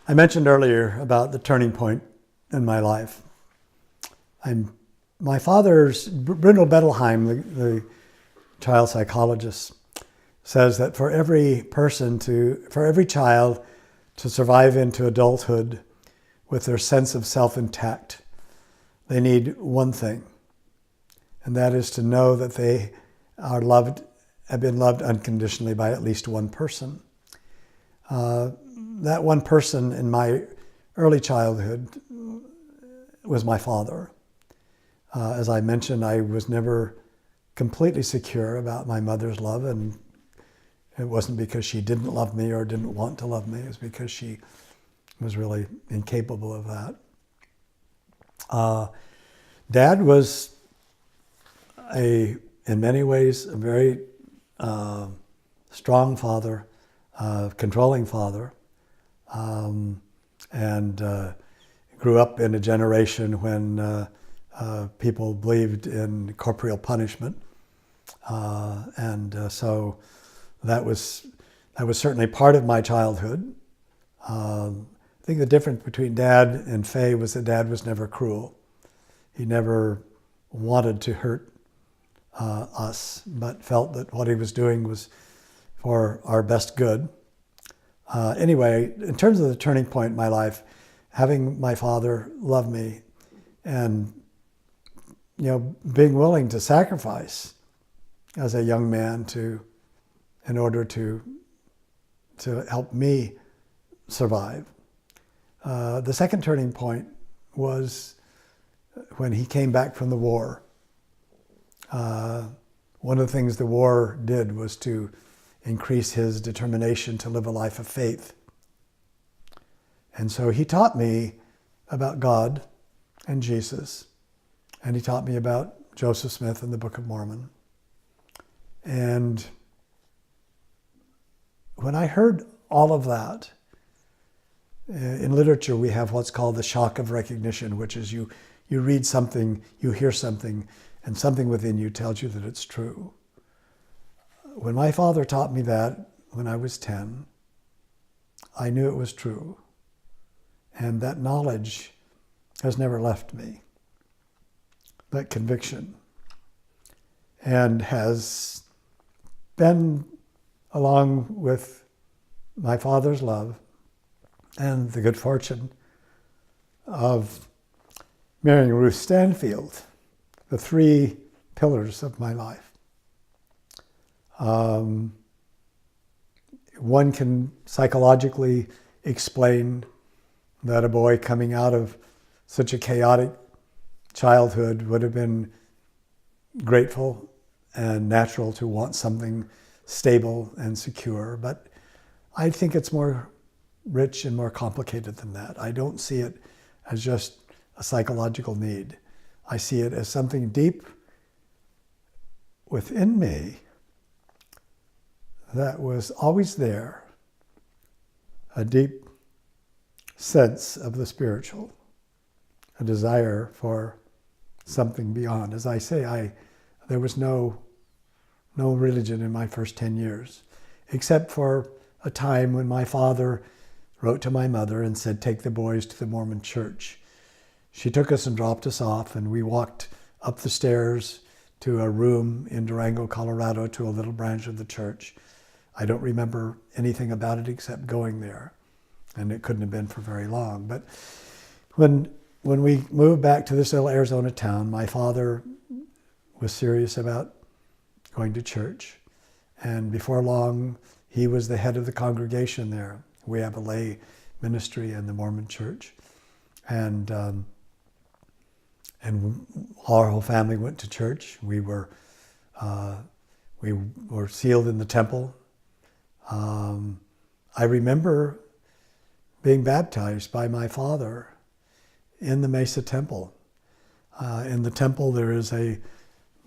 I mentioned earlier about the turning point in my life. My father's, Brindle Bettelheim, the child psychologist, says that for every child to survive into adulthood with their sense of self intact, they need one thing, and that is to know that they are loved, have been loved unconditionally by at least one person. That one person in my early childhood was my father. As I mentioned, I was never completely secure about my mother's love, and it wasn't because she didn't love me or didn't want to love me. It was because she was really incapable of that. Dad was in many ways, a very strong father, controlling father, and grew up in a generation when people believed in corporeal punishment, so that was certainly part of my childhood. I think the difference between Dad and Faye was that Dad was never cruel. He never wanted to hurt us, but felt that what he was doing was for our best good. Anyway, in terms of the turning point in my life, having my father love me and being willing to sacrifice as a young man in order to help me survive. The second turning point was when he came back from the war. One of the things the war did was to increase his determination to live a life of faith. And so he taught me about God and Jesus, and he taught me about Joseph Smith and the Book of Mormon. And when I heard all of that, in literature we have what's called the shock of recognition, which is you read something, you hear something, and something within you tells you that it's true. When my father taught me that when I was 10, I knew it was true. And that knowledge has never left me, that conviction, and has been, along with my father's love and the good fortune of marrying Ruth Stanfield, the three pillars of my life. One can psychologically explain that a boy coming out of such a chaotic childhood would have been grateful and natural to want something stable and secure. But I think it's more rich and more complicated than that. I don't see it as just a psychological need. I see it as something deep within me that was always there, a deep sense of the spiritual, a desire for something beyond. As I say, there was no religion in my first 10 years, except for a time when my father wrote to my mother and said, "Take the boys to the Mormon church." She took us and dropped us off, and we walked up the stairs to a room in Durango, Colorado, to a little branch of the church. I don't remember anything about it except going there, and it couldn't have been for very long. But when we moved back to this little Arizona town, my father was serious about going to church, and before long, he was the head of the congregation there. We have a lay ministry in the Mormon church, and our whole family went to church. We were sealed in the temple. I remember being baptized by my father in the Mesa Temple. In the temple, there is a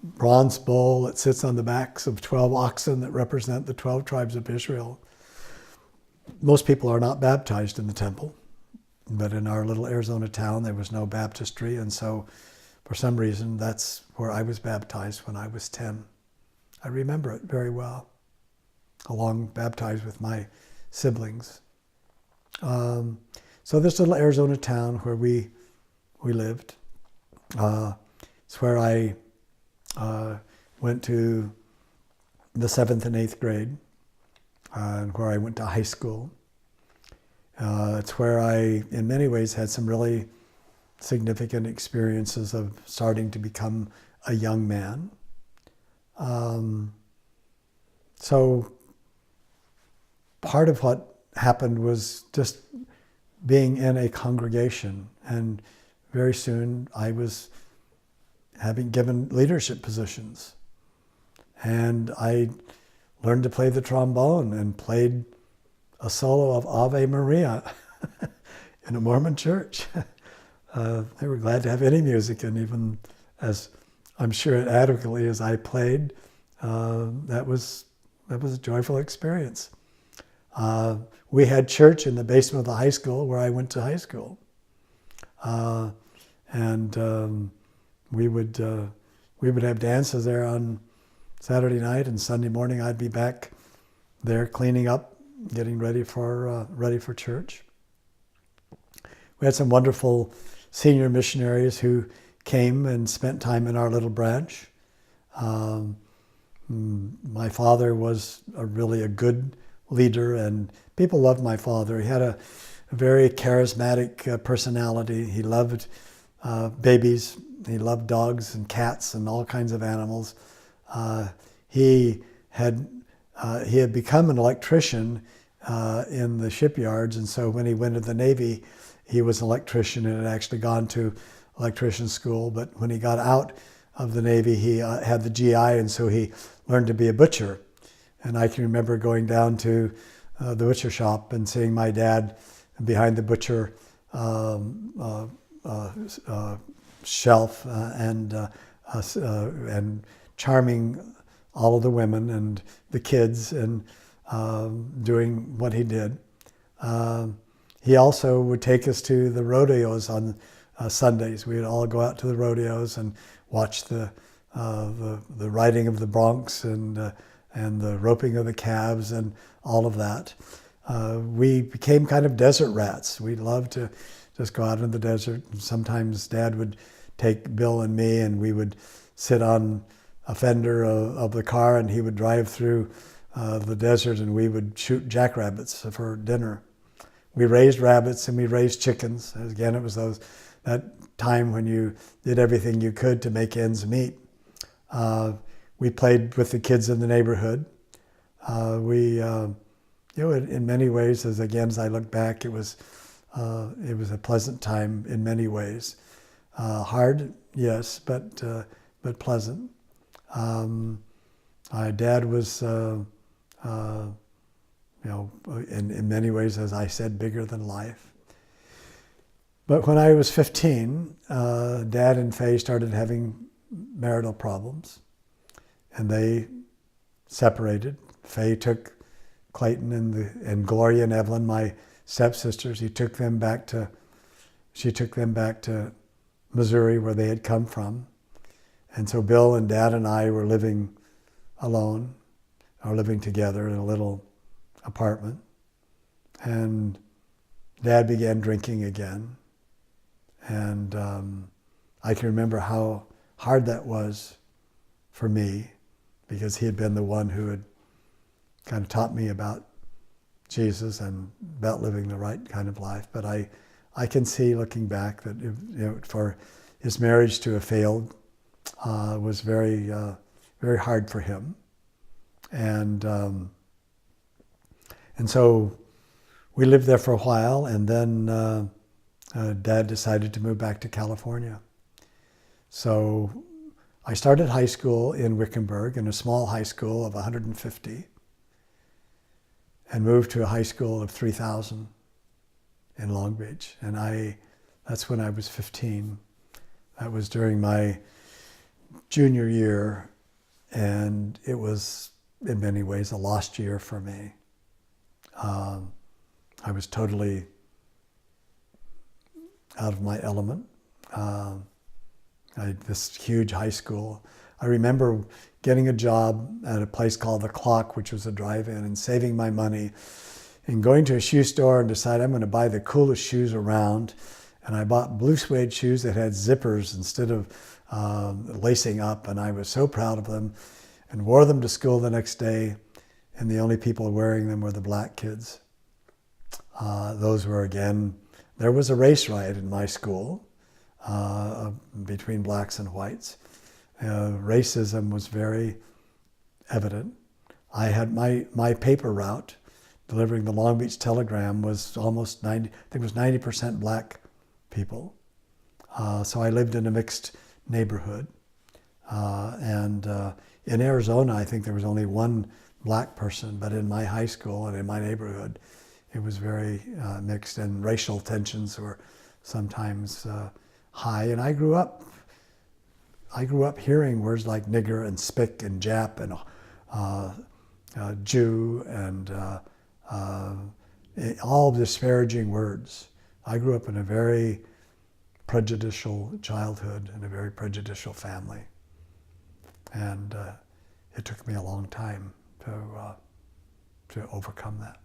bronze bull that sits on the backs of 12 oxen that represent the 12 tribes of Israel. Most people are not baptized in the temple, but in our little Arizona town, there was no baptistry, and so for some reason, that's where I was baptized when I was 10. I remember it very well, baptized with my siblings. So this little Arizona town where we lived, it's where I went to the 7th and 8th grade, and where I went to high school. It's where I, in many ways, had some really significant experiences of starting to become a young man. So part of what happened was just being in a congregation, and very soon I was having given leadership positions, and I learned to play the trombone and played a solo of Ave Maria in a Mormon church. They were glad to have any music, and even as I'm sure adequately as I played, that was a joyful experience. We had church in the basement of the high school where I went to high school, and we would have dances there on Saturday night, and Sunday morning I'd be back there cleaning up, getting ready for church. We had some wonderful senior missionaries who came and spent time in our little branch. My father was really a good leader, and people loved my father. He had a very charismatic personality. He loved babies. He loved dogs and cats and all kinds of animals. He had become an electrician in the shipyards, and so when he went to the Navy, he was an electrician and had actually gone to electrician school. But when he got out of the Navy, he had the GI, and so he learned to be a butcher. And I can remember going down to the butcher shop and seeing my dad behind the butcher shelf and charming all of the women and the kids and doing what he did. He also would take us to the rodeos on Sundays. We would all go out to the rodeos and watch the riding of the broncs and the roping of the calves and all of that. We became kind of desert rats. We loved to just go out in the desert. Sometimes Dad would take Bill and me, and we would sit on a fender of the car, and he would drive through the desert, and we would shoot jackrabbits for dinner. We raised rabbits and we raised chickens. Again, it was that time when you did everything you could to make ends meet. We played with the kids in the neighborhood. In many ways, as I look back, it was a pleasant time in many ways. Hard, yes, but pleasant. My dad was, in many ways, as I said, bigger than life. But when I was 15, Dad and Faye started having marital problems, and they separated. Faye took Clayton and Gloria and Evelyn, my stepsisters. She took them back to Missouri, where they had come from. And so Bill and Dad and I were living alone, or living together in a little apartment. And Dad began drinking again. And I can remember how hard that was for me, because he had been the one who had kind of taught me about Jesus and about living the right kind of life. But I can see, looking back, that for his marriage to have failed was very, very hard for him. And so we lived there for a while, and then Dad decided to move back to California. So I started high school in Wickenburg, in a small high school of 150, and moved to a high school of 3,000 in Long Beach. And that's when I was 15. That was during my junior year, and it was, in many ways, a lost year for me. I was totally out of my element. This huge high school. I remember getting a job at a place called The Clock, which was a drive-in, and saving my money in going to a shoe store and decide I'm going to buy the coolest shoes around. And I bought blue suede shoes that had zippers instead of lacing up. And I was so proud of them and wore them to school the next day. And the only people wearing them were the black kids. Those were, again, there was a race riot in my school between blacks and whites. Racism was very evident. I had my paper route delivering the Long Beach Telegram was almost 90, I think it was 90% black people. So I lived in a mixed neighborhood. And in Arizona, I think there was only one black person, but in my high school and in my neighborhood, it was very mixed, and racial tensions were sometimes high. And I grew up hearing words like nigger and spick and Jap and Jew and all disparaging words. I grew up in a very prejudicial childhood and a very prejudicial family. And it took me a long time to overcome that.